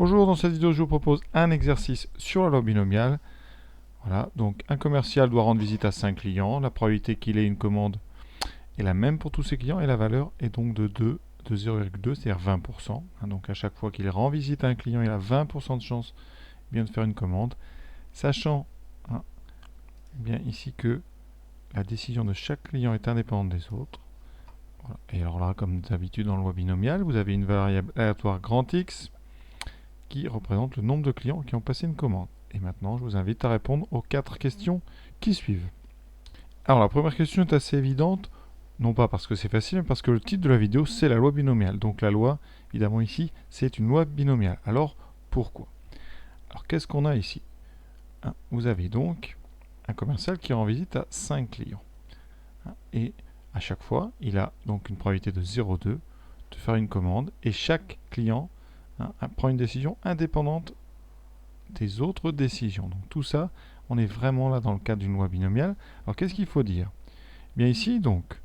Bonjour, dans cette vidéo, je vous propose un exercice sur la loi binomiale. Voilà, donc un commercial doit rendre visite à 5 clients. La probabilité qu'il ait une commande est la même pour tous ses clients et la valeur est donc de 0,2, c'est-à-dire 20%. Donc à chaque fois qu'il rend visite à un client, il a 20% de chance de faire une commande. Sachant bien ici que la décision de chaque client est indépendante des autres. Voilà. Et alors là, comme d'habitude dans la loi binomiale, vous avez une variable aléatoire grand X qui représente le nombre de clients qui ont passé une commande. Et maintenant, je vous invite à répondre aux 4 questions qui suivent. Alors la première question est assez évidente, non pas parce que c'est facile, mais parce que le titre de la vidéo, c'est la loi binomiale. Donc la loi, évidemment ici, c'est une loi binomiale. Alors, pourquoi? Alors qu'est-ce qu'on a ici? Vous avez donc un commercial qui rend visite à 5 clients. Et à chaque fois, il a donc une probabilité de 0,2 de faire une commande. Et chaque client prend une décision indépendante des autres décisions. Donc tout ça, on est vraiment là dans le cadre d'une loi binomiale. Alors qu'est-ce qu'il faut dire? Bien ici, donc,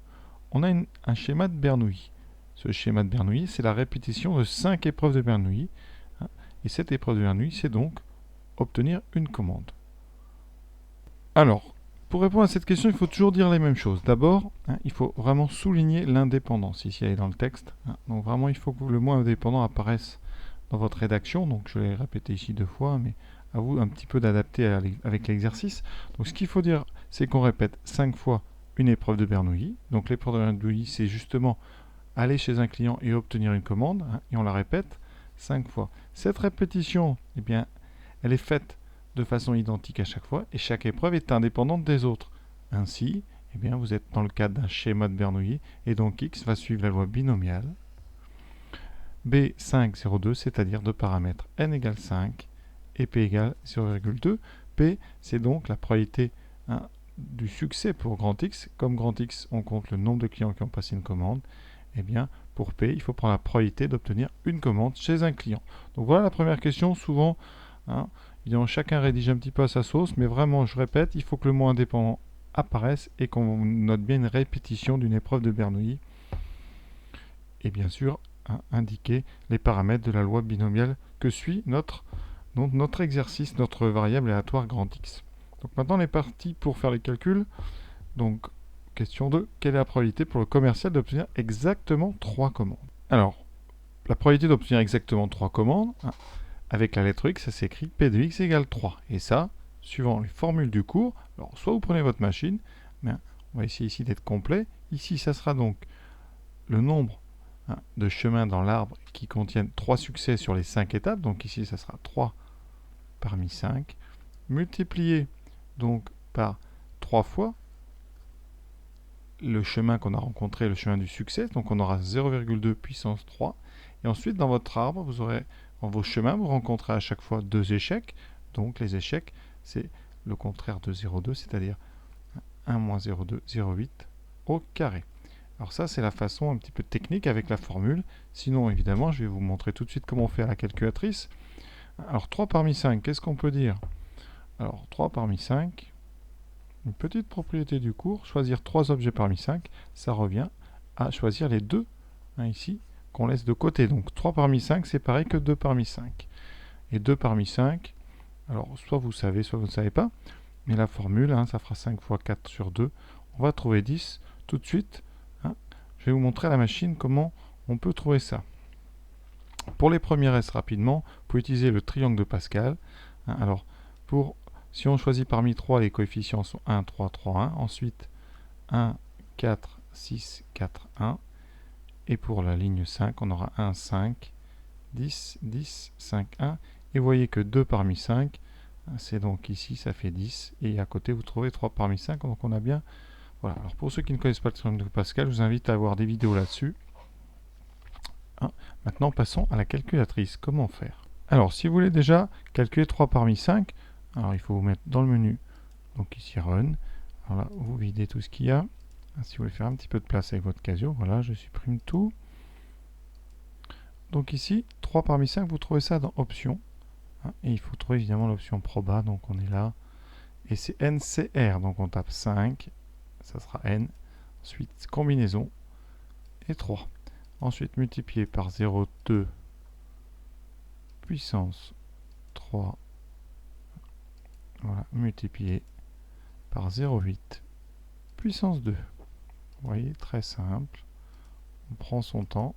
on a un schéma de Bernoulli. Ce schéma de Bernoulli, c'est la répétition de 5 épreuves de Bernoulli. Et cette épreuve de Bernoulli, c'est donc obtenir une commande. Alors, pour répondre à cette question, il faut toujours dire les mêmes choses. D'abord, il faut vraiment souligner l'indépendance. Ici, elle est dans le texte. Donc vraiment, il faut que le mot indépendant apparaisse dans votre rédaction. Donc je l'ai répété ici 2 fois, mais à vous un petit peu d'adapter avec l'exercice. Donc ce qu'il faut dire, c'est qu'on répète 5 fois une épreuve de Bernoulli. Donc l'épreuve de Bernoulli, c'est justement aller chez un client et obtenir une commande. Et on la répète 5 fois. Cette répétition, eh bien, elle est faite de façon identique à chaque fois et chaque épreuve est indépendante des autres. Ainsi, eh bien, vous êtes dans le cadre d'un schéma de Bernoulli et donc x va suivre la loi binomiale B5,02, c'est-à-dire de paramètres n égale 5 et p égale 0,2. P, c'est donc la probabilité du succès pour grand X. Comme grand X, on compte le nombre de clients qui ont passé une commande. Eh bien, pour P, il faut prendre la probabilité d'obtenir une commande chez un client. Donc voilà la première question. Souvent, évidemment, chacun rédige un petit peu à sa sauce, mais vraiment, je répète, il faut que le mot indépendant apparaisse et qu'on note bien une répétition d'une épreuve de Bernoulli. Et bien sûr, indiquer les paramètres de la loi binomiale que suit notre exercice, notre variable aléatoire grand X. Donc maintenant, on est parti pour faire les calculs. Donc, question 2, quelle est la probabilité pour le commercial d'obtenir exactement 3 commandes? Alors, la probabilité d'obtenir exactement 3 commandes, avec la lettre X, ça s'écrit P de X égale 3. Et ça, suivant les formules du cours, alors soit vous prenez votre machine, mais on va essayer ici d'être complet. Ici, ça sera donc le nombre de chemins dans l'arbre qui contiennent 3 succès sur les 5 étapes. Donc ici, ça sera 3 parmi 5, multiplié donc par 3 fois le chemin qu'on a rencontré, le chemin du succès. Donc on aura 0,2 puissance 3. Et ensuite, dans votre arbre, vous aurez, dans vos chemins, vous rencontrez à chaque fois 2 échecs. Donc les échecs, c'est le contraire de 0,2, c'est-à-dire 1 moins 0,2, 0,8 au carré. Alors ça, c'est la façon un petit peu technique avec la formule. Sinon, évidemment, je vais vous montrer tout de suite comment on fait à la calculatrice. Alors 3 parmi 5, qu'est-ce qu'on peut dire? Alors 3 parmi 5, une petite propriété du cours, choisir 3 objets parmi 5, ça revient à choisir les 2, ici, qu'on laisse de côté. Donc 3 parmi 5, c'est pareil que 2 parmi 5. Et 2 parmi 5, alors soit vous savez, soit vous ne savez pas, mais la formule, ça fera 5 fois 4 sur 2, on va trouver 10 tout de suite. Je vais vous montrer à la machine comment on peut trouver ça. Pour les premiers S rapidement, vous pouvez utiliser le triangle de Pascal. Alors, si on choisit parmi 3, les coefficients sont 1, 3, 3, 1. Ensuite, 1, 4, 6, 4, 1. Et pour la ligne 5, on aura 1, 5, 10, 10, 5, 1. Et vous voyez que 2 parmi 5, c'est donc ici, ça fait 10. Et à côté, vous trouvez 3 parmi 5. Donc on a bien... Voilà. Alors pour ceux qui ne connaissent pas le triangle de Pascal, je vous invite à voir des vidéos là-dessus. Maintenant, passons à la calculatrice. Comment faire? Alors, si vous voulez déjà calculer 3 parmi 5, alors il faut vous mettre dans le menu, donc ici Run. Alors là, vous videz tout ce qu'il y a. Si vous voulez faire un petit peu de place avec votre Casio, voilà, je supprime tout. Donc ici, 3 parmi 5, vous trouvez ça dans Options. Et il faut trouver évidemment l'option Proba, donc on est là. Et c'est NCR, donc on tape 5, ça sera N. Ensuite, combinaison et 3. Ensuite, multiplié par 0,2 puissance 3, voilà, multiplié par 0,8 puissance 2. Vous voyez, très simple. On prend son temps.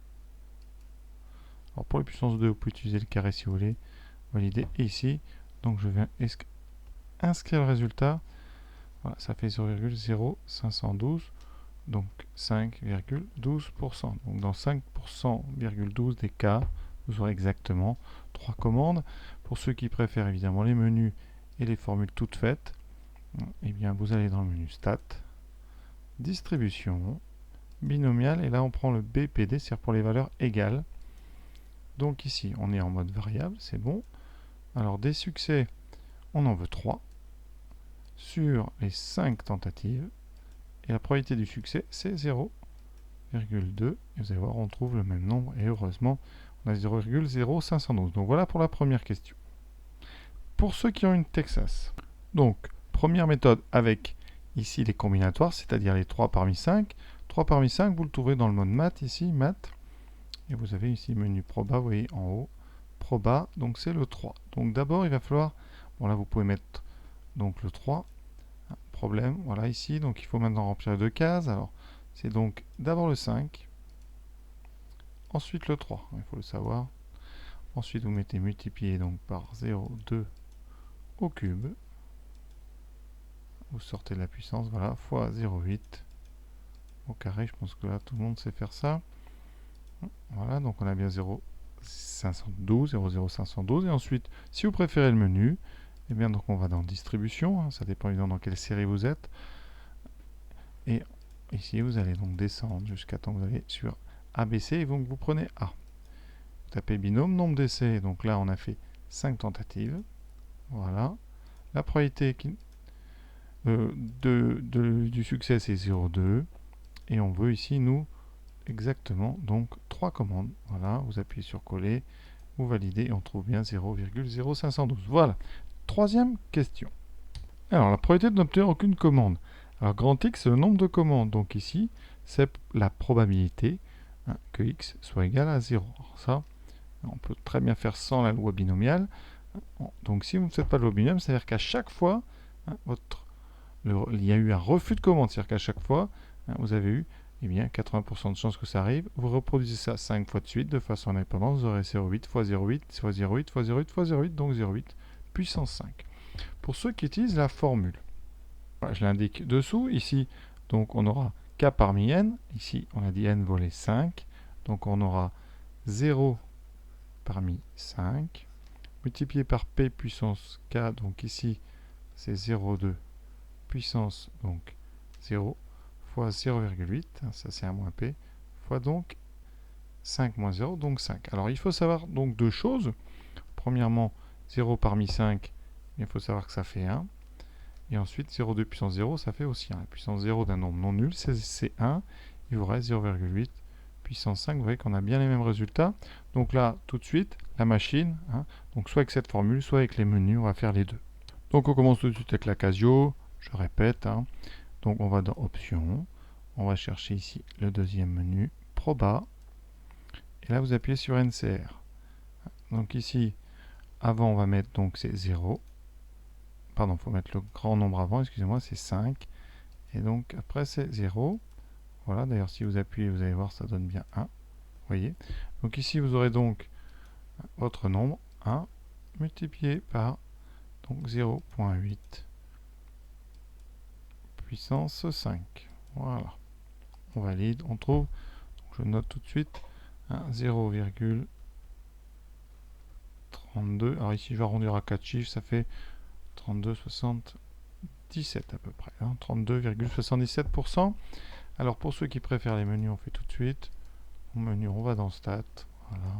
Alors pour les puissances 2, vous pouvez utiliser le carré si vous voulez. Valider. Et ici, donc je viens inscrire le résultat. Voilà, ça fait 0,0512. Donc 5,12%. Donc dans 5,12% des cas, vous aurez exactement 3 commandes. Pour ceux qui préfèrent évidemment les menus et les formules toutes faites, eh bien vous allez dans le menu Stat, Distribution, Binomial, et là on prend le BPD, c'est-à-dire pour les valeurs égales. Donc ici on est en mode variable, c'est bon. Alors des succès, on en veut 3 sur les 5 tentatives. Et la probabilité du succès, c'est 0,2. Et vous allez voir, on trouve le même nombre. Et heureusement, on a 0,0512. Donc voilà pour la première question. Pour ceux qui ont une Texas, donc première méthode avec ici les combinatoires, c'est-à-dire les 3 parmi 5. 3 parmi 5, vous le trouvez dans le mode maths, ici, maths. Et vous avez ici menu proba, vous voyez en haut, proba, donc c'est le 3. Donc d'abord, il va falloir, bon là vous pouvez mettre donc le 3, problème, voilà ici, donc il faut maintenant remplir les 2 cases. Alors c'est donc d'abord le 5, ensuite le 3, il faut le savoir. Ensuite vous mettez multiplié donc par 0,2 au cube, vous sortez de la puissance, voilà, fois 0,8 au carré. Je pense que là tout le monde sait faire ça. Voilà, donc on a bien 0,512, 0,0512. Et ensuite, si vous préférez le menu, eh bien donc on va dans distribution, ça dépend évidemment dans quelle série vous êtes. Et ici vous allez donc descendre jusqu'à temps que vous allez sur ABC, et donc vous prenez A. Vous tapez binôme, nombre d'essais, donc là on a fait 5 tentatives. Voilà. La probabilité du succès c'est 0,2. Et on veut ici nous exactement donc 3 commandes. Voilà, vous appuyez sur coller, vous validez et on trouve bien 0,0512. Voilà. Troisième question. Alors la probabilité de n'obtenir aucune commande. Alors grand X c'est le nombre de commandes. Donc ici c'est la probabilité que X soit égal à 0. Alors ça, on peut très bien faire sans la loi binomiale. Donc si vous ne faites pas de loi binomiale, c'est-à-dire qu'à chaque fois, il y a eu un refus de commande. C'est-à-dire qu'à chaque fois, vous avez eu bien 80% de chances que ça arrive. Vous reproduisez ça 5 fois de suite de façon indépendante. Vous aurez 0,8 fois 0,8 fois 0,8 fois 0,8 fois 0,8, donc 0,8 puissance 5. Pour ceux qui utilisent la formule, voilà, je l'indique dessous. Ici, donc on aura k parmi n. Ici, on a dit n vaut les 5. Donc on aura 0 parmi 5, multiplié par p puissance k. Donc ici, c'est 0,2 puissance donc 0 fois 0,8. Ça c'est 1 moins p. Fois donc 5 moins 0, donc 5. Alors il faut savoir donc deux choses. Premièrement, 0 parmi 5, il faut savoir que ça fait 1. Et ensuite, 0,2 puissance 0, ça fait aussi 1. La puissance 0 d'un nombre non nul, c'est 1. Il vous reste 0,8 puissance 5. Vous voyez qu'on a bien les mêmes résultats. Donc là, tout de suite, la machine, donc soit avec cette formule, soit avec les menus, on va faire les deux. Donc on commence tout de suite avec la Casio. Je répète. Donc on va dans Options. On va chercher ici le deuxième menu, Proba. Et là, vous appuyez sur NCR. Donc ici, avant, on va mettre donc c'est 0. Pardon, il faut mettre le grand nombre avant, excusez-moi, c'est 5. Et donc après c'est 0. Voilà, d'ailleurs si vous appuyez, vous allez voir, ça donne bien 1. Vous voyez. Donc ici vous aurez donc votre nombre 1 multiplié par donc 0,8 puissance 5. Voilà. On valide, on trouve. Donc je note tout de suite 0,32. Alors ici je vais arrondir à 4 chiffres, ça fait 32,77 à peu près, 32,77%. Alors pour ceux qui préfèrent les menus, on fait tout de suite. Au menu, on va dans Stat, voilà.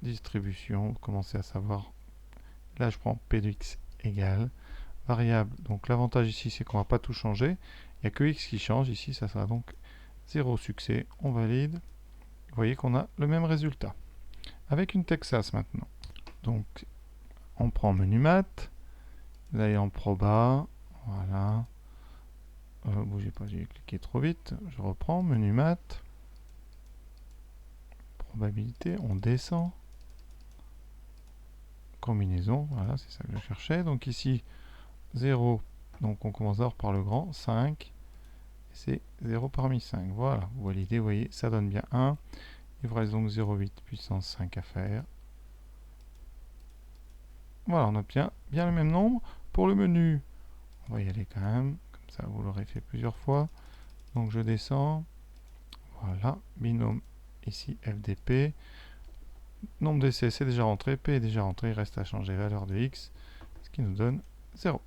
Distribution, vous commencez à savoir. Là, je prends P de X égale variable. Donc l'avantage ici, c'est qu'on ne va pas tout changer. Il n'y a que X qui change. Ici, ça sera donc 0 succès. On valide. Vous voyez qu'on a le même résultat. Avec une Texas maintenant. Donc, on prend menu maths. Vous allez en proba. Voilà. Bougez pas, j'ai cliqué trop vite. Je reprends, menu maths. Probabilité, on descend. combinaison. Voilà, c'est ça que je cherchais. Donc ici, 0. Donc on commence d'abord par le grand, 5. C'est 0 parmi 5. Voilà, vous validez, vous voyez, ça donne bien 1. Il vous reste donc 0,8 puissance 5 à faire. Voilà, on obtient bien le même nombre. Pour le menu, on va y aller quand même. Comme ça, vous l'aurez fait plusieurs fois. Donc je descends. Voilà, binôme ici FDP. Nombre d'essais, c'est déjà rentré. P est déjà rentré. Il reste à changer la valeur de X, ce qui nous donne 0.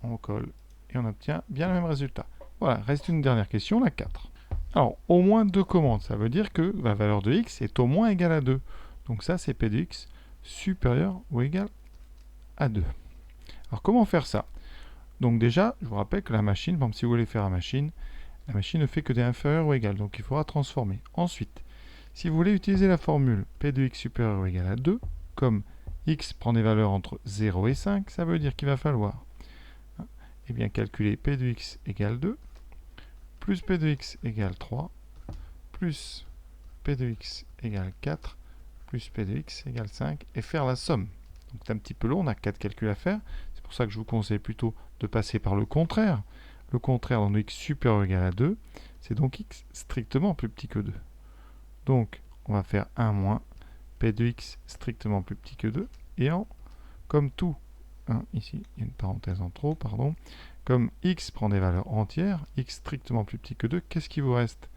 On colle et on obtient bien le même résultat. Voilà, reste une dernière question, la 4. Alors, au moins 2 commandes, ça veut dire que la valeur de X est au moins égale à 2. Donc ça, c'est P de X supérieur ou égal à 2. Alors, comment faire ça? Donc déjà, je vous rappelle que la machine, par exemple, si vous voulez faire la machine ne fait que des inférieurs ou égales, donc il faudra transformer. Ensuite, si vous voulez utiliser la formule P de X supérieur ou égal à 2, comme X prend des valeurs entre 0 et 5, ça veut dire qu'il va falloir calculer P de X égale 2, plus P de X égale 3, plus P de X égale 4, plus P de X égale 5, et faire la somme. Donc c'est un petit peu long, on a 4 calculs à faire. C'est pour ça que je vous conseille plutôt de passer par le contraire. Le contraire dans X supérieur ou égal à 2, c'est donc X strictement plus petit que 2. Donc on va faire 1 moins P de X strictement plus petit que 2. Et comme tout, ici il y a une parenthèse en trop, pardon, comme X prend des valeurs entières, X strictement plus petit que 2, qu'est-ce qui vous reste?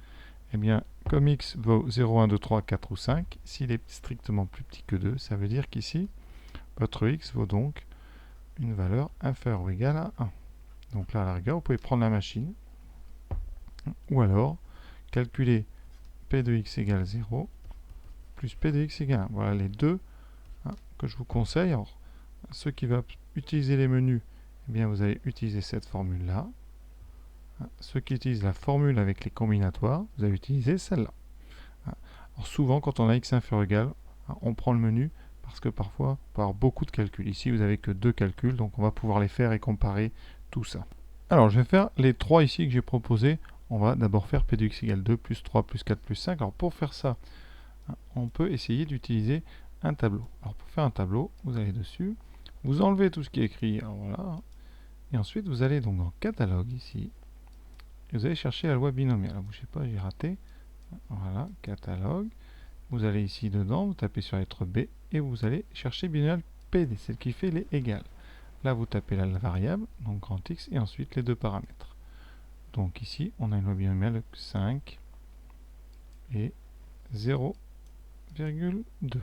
Eh bien, comme X vaut 0, 1, 2, 3, 4 ou 5, s'il est strictement plus petit que 2, ça veut dire qu'ici, votre X vaut donc une valeur inférieure ou égale à 1. Donc là, à la rigueur, vous pouvez prendre la machine, ou alors calculer P de X égale 0, plus P de X égale 1. Voilà les deux que je vous conseille. Alors, ceux qui veulent utiliser les menus, eh bien, vous allez utiliser cette formule-là. Ceux qui utilisent la formule avec les combinatoires, vous allez utiliser celle-là. Alors souvent, quand on a x inférieur ou égal, on prend le menu parce que parfois, on peut avoir beaucoup de calculs. Ici, vous n'avez que 2 calculs, donc on va pouvoir les faire et comparer tout ça. Alors, je vais faire les 3 ici que j'ai proposés. On va d'abord faire P de x égale 2, plus 3, plus 4, plus 5. Alors, pour faire ça, on peut essayer d'utiliser un tableau. Alors, pour faire un tableau, vous allez dessus, vous enlevez tout ce qui est écrit, alors voilà, et ensuite, vous allez donc dans Catalogue, ici, et vous allez chercher la loi binomiale. Alors, bougez pas, j'ai raté. Voilà, Catalogue. Vous allez ici dedans, vous tapez sur la lettre B, et vous allez chercher binomial PD, celle qui fait les égales. Là, vous tapez la variable, donc grand X, et ensuite les deux paramètres. Donc ici, on a une loi binomiale 5 et 0,2.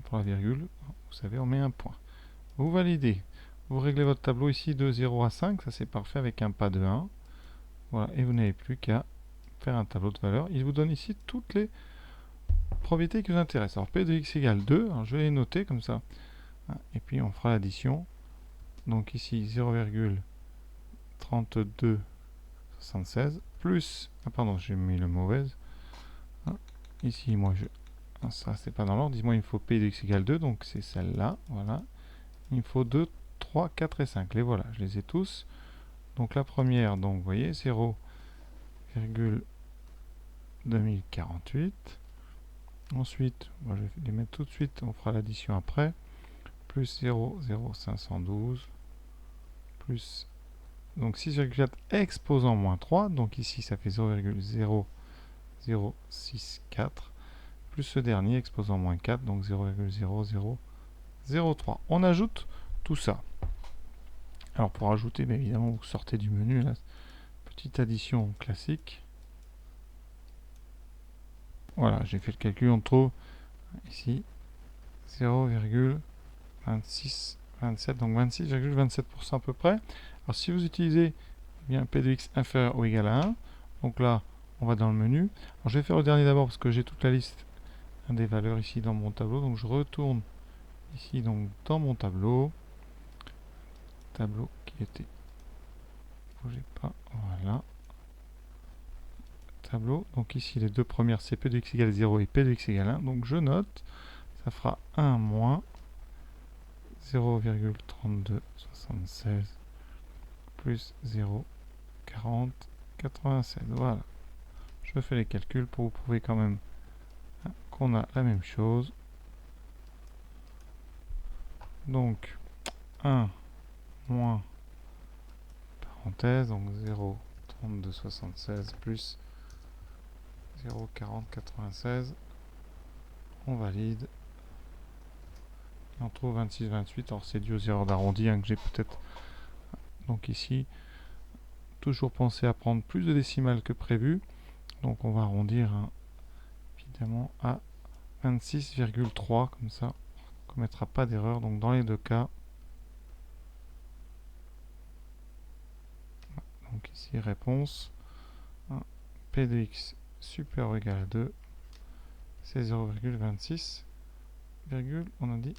Pour la virgule, vous savez, on met un point. Vous validez. Vous réglez votre tableau ici de 0 à 5, ça c'est parfait avec un pas de 1. Voilà, et vous n'avez plus qu'à faire un tableau de valeurs. Il vous donne ici toutes les propriétés qui vous intéressent. Alors P de X égale 2, alors je vais les noter comme ça. Et puis on fera l'addition. Donc ici 0,3276 plus, pardon, j'ai mis le mauvais. Ici, moi, ça c'est pas dans l'ordre. Dis-moi, il me faut P de X égale 2, donc c'est celle-là. Voilà. Il me faut 2, 3, 4 et 5. Les voilà, je les ai tous. Donc la première, donc vous voyez, 0,2048. Ensuite, moi, je vais les mettre tout de suite, on fera l'addition après. Plus 0,0512. Plus, donc 6,4 exposant moins 3. Donc ici, ça fait 0,0064. Plus ce dernier exposant moins 4, donc 0,0003. On ajoute tout ça. Alors pour ajouter, bien évidemment, vous sortez du menu, là, petite addition classique. Voilà, j'ai fait le calcul, on trouve ici 0,2627, donc 26,27% à peu près. Alors si vous utilisez bien P de X inférieur ou égal à 1, donc là, on va dans le menu. Alors je vais faire le dernier d'abord parce que j'ai toute la liste des valeurs ici dans mon tableau, donc je retourne ici donc dans mon tableau qui était, bougez pas, voilà, tableau, donc ici les deux premières c'est P de X égale 0 et P de X égale 1, donc je note, ça fera 1 moins 0,3276 plus 0,4087, voilà, je fais les calculs pour vous prouver quand même qu'on a la même chose. Donc 1 moins parenthèse, donc 0,3276 plus 0,4096. On valide. Et on trouve 26,28. Alors c'est dû aux erreurs d'arrondi que j'ai peut-être. Donc ici, toujours penser à prendre plus de décimales que prévu. Donc on va arrondir évidemment à 26,3 comme ça. On ne commettra pas d'erreur. Donc dans les deux cas, donc ici réponse P de x supérieur ou égal à 2, c'est 0,26, on a dit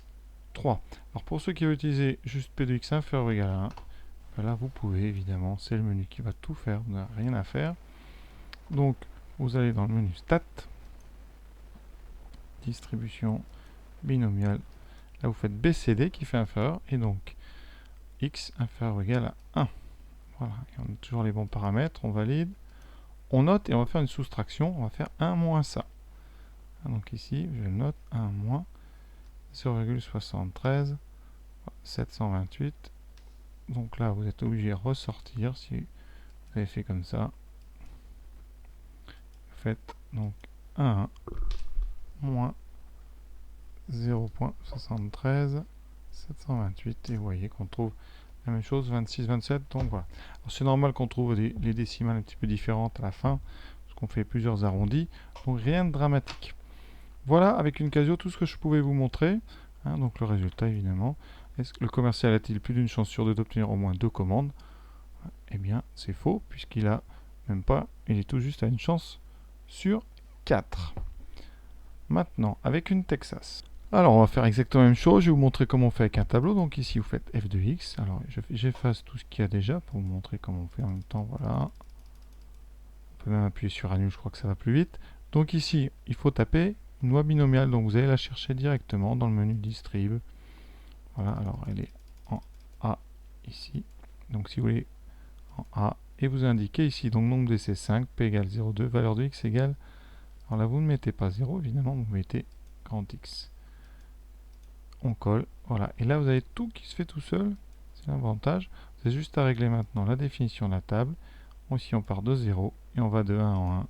3. Alors pour ceux qui veulent utiliser juste P de x inférieur ou égal à 1, ben là vous pouvez évidemment, c'est le menu qui va tout faire, vous n'avez rien à faire. Donc vous allez dans le menu stat, distribution binomiale, là vous faites BCD qui fait inférieur, et donc x inférieur ou égal à 1. Voilà, et on a toujours les bons paramètres, on valide, on note et on va faire une soustraction, on va faire 1 moins ça. Donc ici, je note 1 moins 0,73 728. Donc là, vous êtes obligé de ressortir si vous avez fait comme ça. Vous faites donc 1 moins 0,73 728 et vous voyez qu'on trouve la même chose, 26, 27. Donc voilà. C'est normal qu'on trouve les décimales un petit peu différentes à la fin, parce qu'on fait plusieurs arrondis. Donc rien de dramatique. Voilà, avec une Casio, tout ce que je pouvais vous montrer. Donc le résultat, évidemment. Est-ce que le commercial a-t-il plus d'une chance sur deux d'obtenir au moins 2 commandes? Eh bien, c'est faux, puisqu'il a même pas, il est tout juste à une chance sur 4. Maintenant, avec une Texas. Alors, on va faire exactement la même chose. Je vais vous montrer comment on fait avec un tableau. Donc ici, vous faites f de x. Alors, j'efface tout ce qu'il y a déjà pour vous montrer comment on fait en même temps. Voilà. On peut même appuyer sur annule, je crois que ça va plus vite. Donc ici, il faut taper une loi binomiale. Donc vous allez la chercher directement dans le menu distrib. Voilà, alors elle est en A ici. Donc si vous voulez en A, et vous indiquez ici, donc nombre d'essais 5, P égale 0,2, valeur de x égale, alors là vous ne mettez pas 0 évidemment, vous mettez grand X. On colle, voilà, et là vous avez tout qui se fait tout seul, c'est l'avantage. C'est juste à régler maintenant la définition de la table. Ici on part de 0 et on va de 1 en 1.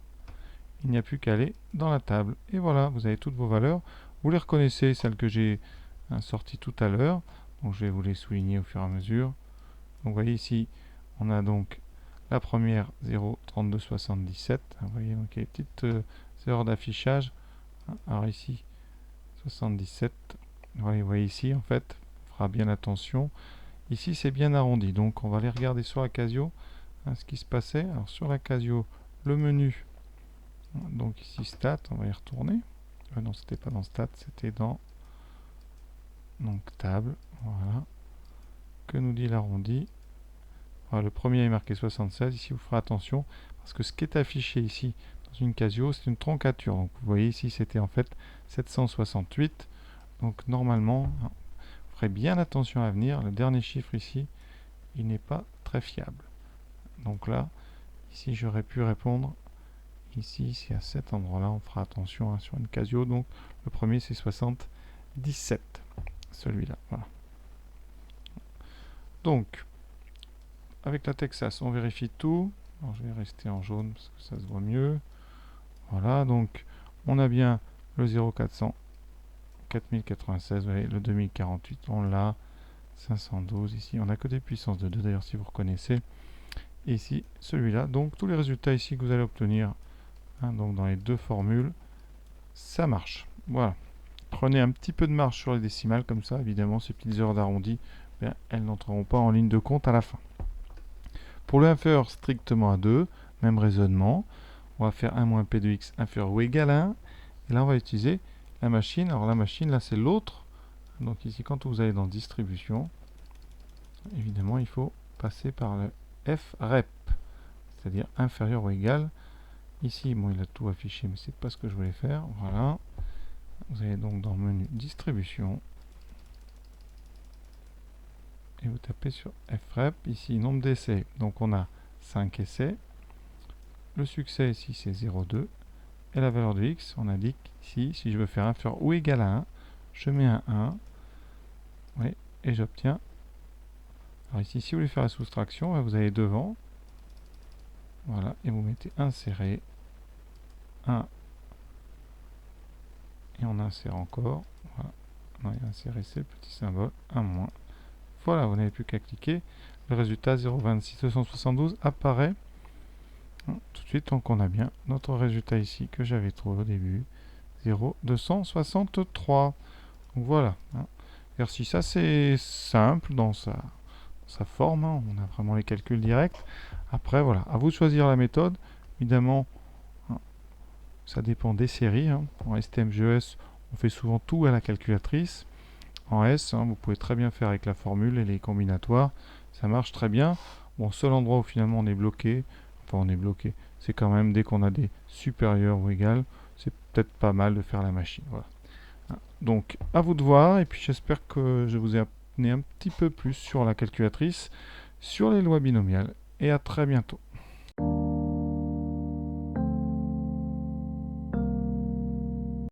Il n'y a plus qu'à aller dans la table. Et voilà, vous avez toutes vos valeurs. Vous les reconnaissez, celles que j'ai sorties tout à l'heure. Donc je vais vous les souligner au fur et à mesure. Donc vous voyez ici, on a donc la première 0,3277. Vous voyez, donc il y a des petites erreurs d'affichage. Alors ici, 77. Vous voyez ici, en fait, on fera bien attention. Ici, c'est bien arrondi. Donc on va aller regarder sur la Casio ce qui se passait. Alors sur la Casio, le menu. Donc ici stat, on va y retourner. Non, c'était pas dans stat, c'était dans donc table. Voilà. Que nous dit l'arrondi? Voilà, le premier est marqué 76. Ici, vous ferez attention parce que ce qui est affiché ici dans une Casio, c'est une troncature. Donc vous voyez ici, c'était en fait 768. Donc normalement, vous ferez bien attention à venir. Le dernier chiffre ici, il n'est pas très fiable. Donc là, ici, j'aurais pu répondre. Ici, c'est à cet endroit-là, on fera attention sur une Casio. Donc, le premier, c'est 77. Celui-là, voilà. Donc, avec la Texas, on vérifie tout. Alors, je vais rester en jaune parce que ça se voit mieux. Voilà, donc, on a bien le 0400, 4096, vous voyez, le 2048, on l'a. 512, ici, on n'a que des puissances de 2, d'ailleurs, si vous reconnaissez. Et ici, celui-là. Donc, tous les résultats ici que vous allez obtenir, donc dans les deux formules, ça marche. Voilà. Prenez un petit peu de marge sur les décimales, comme ça, évidemment, ces petites erreurs d'arrondi, elles n'entreront pas en ligne de compte à la fin. Pour le inférieur strictement à 2, même raisonnement, on va faire 1 moins p de x inférieur ou égal à 1, et là on va utiliser la machine. Alors la machine, là c'est l'autre, donc ici quand vous allez dans distribution, évidemment il faut passer par le frep, c'est-à-dire inférieur ou égal. Ici, bon, il a tout affiché, mais c'est pas ce que je voulais faire. Voilà. Vous allez donc dans le menu distribution et vous tapez sur frep. Ici, nombre d'essais. Donc on a 5 essais. Le succès ici, c'est 0,2. Et la valeur de x, on indique ici, si je veux faire inférieur ou égal à 1, je mets un 1. Oui, et j'obtiens. Alors ici, si vous voulez faire la soustraction, vous allez devant. Voilà, et vous mettez insérer. 1. Et on insère encore. Voilà. On va insérer ce petit symbole. 1 moins. Voilà, vous n'avez plus qu'à cliquer. Le résultat 0,26272 apparaît. Tout de suite, donc on a bien notre résultat ici que j'avais trouvé au début. 0,263. Donc voilà. L'exercice assez simple dans sa forme. On a vraiment les calculs directs. Après, voilà, à vous de choisir la méthode. Évidemment, ça dépend des séries. En STMGES, on fait souvent tout à la calculatrice. En S, vous pouvez très bien faire avec la formule et les combinatoires. Ça marche très bien. Bon, seul endroit où finalement on est bloqué, c'est quand même dès qu'on a des supérieurs ou égales, c'est peut-être pas mal de faire la machine. Voilà. Donc, à vous de voir, et puis j'espère que je vous ai amené un petit peu plus sur la calculatrice, sur les lois binomiales, et à très bientôt.